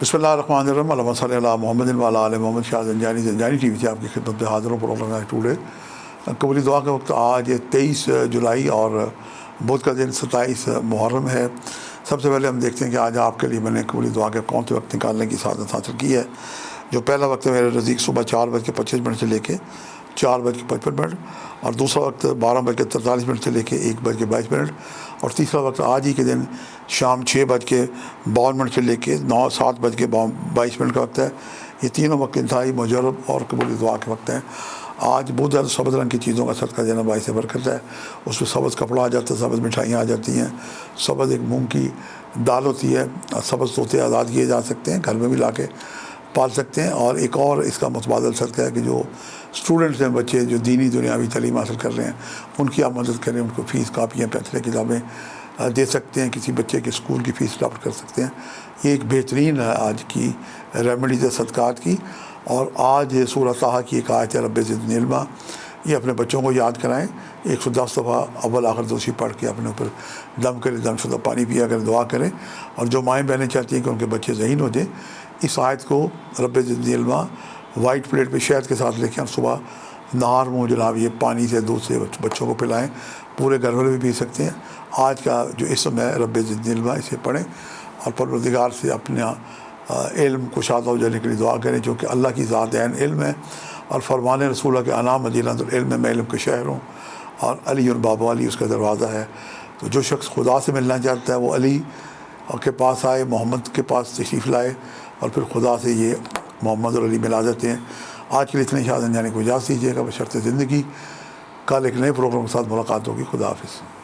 بسم اللہ الرحمن الرحیم، اللہم صلی علی محمد و علی آل محمد۔ شاہ زنجانی ٹی وی سے آپ کی خدمت میں حاضر ہوں پروگرام ٹوڈے۔ قبولی دعا کے وقت آج 23 جولائی اور بدھ کا دن 27 محرم ہے۔ سب سے پہلے ہم دیکھتے ہیں کہ آج آپ کے لیے میں نے قبولی دعا کے کون سے وقت نکالنے کی سعادت حاصل کی ہے۔ جو پہلا وقت ہے میرے نزدیک صبح 4:25 سے لے کے 4:55، اور دوسرا وقت 12:43 سے لے کے 1:22، اور تیسرا وقت آج ہی کے دن شام 6:52 سے لے کے 7:22 کا وقت ہے۔ یہ تینوں وقت انتہائی مجرب اور قبولی دعا کے وقت ہیں۔ آج بہت زیادہ سبز رنگ کی چیزوں کا صدقہ دینا باعث برکت ہے۔ اس میں سبز کپڑا آ جاتا ہے، سبز مٹھائیاں آ جاتی ہیں، سبز ایک مونگ کی دال ہوتی ہے، سبز طوطے آزاد کیے جا سکتے ہیں، گھر میں بھی لا کے پال سکتے ہیں۔ اور ایک اور اس کا متبادل صدقہ ہے کہ جو اسٹوڈنٹس ہیں، بچے جو دینی دنیاوی تعلیم حاصل کر رہے ہیں، ان کی آپ مدد کریں، ان کو فیس کاپیاں پینسلیں کتابیں دے سکتے ہیں، کسی بچے کے اسکول کی فیس ڈراپ کر سکتے ہیں۔ یہ ایک بہترین ہے آج کی ریمیڈیز صدقات کی۔ اور آج سورہ طٰہٰ کی ایک آیت ہے رب زدنی علما، یہ اپنے بچوں کو یاد کرائیں۔ 110 دفعہ اول آخر دوسری پڑھ کے اپنے اوپر دم کرے، دم شدہ پانی پیا کر دعا کریں۔ اور جو مائیں بہنیں چاہتی ہیں کہ ان کے بچے ذہین ہو جائیں، اس آیت کو رب زدنی علما وائٹ پلیٹ پہ شہد کے ساتھ لکھیں، اور صبح نہار منہ جناب یہ پانی سے دودھ سے بچوں کو پلائیں۔ پورے گھر والے بھی پی سکتے ہیں۔ آج کا جو اسم ہے رب زدنی علما، اسے پڑھیں اور پروردگار سے اپنا علم کشادہ ہو جانے کے لیے دعا کریں، جو کہ اللہ کی ذات عین علم ہے۔ اور فرمان رسول ہے کہ انا مدینہ العلم ہے، میں علم کا شہر ہوں، اور علی الباب، علی اس کا دروازہ ہے۔ تو جو شخص خدا سے ملنا چاہتا ہے وہ علی کے پاس آئے، محمد کے پاس تشریف لائے، اور پھر خدا سے یہ محمد اور علی ملا جاتے ہیں۔ آج کے لیے اتنے شاہ زنجانی کو اجازت دیجیے گا بشرط زندگی۔ کل ایک نئے پروگرام کے ساتھ ملاقات ہوگی۔ خدا حافظ۔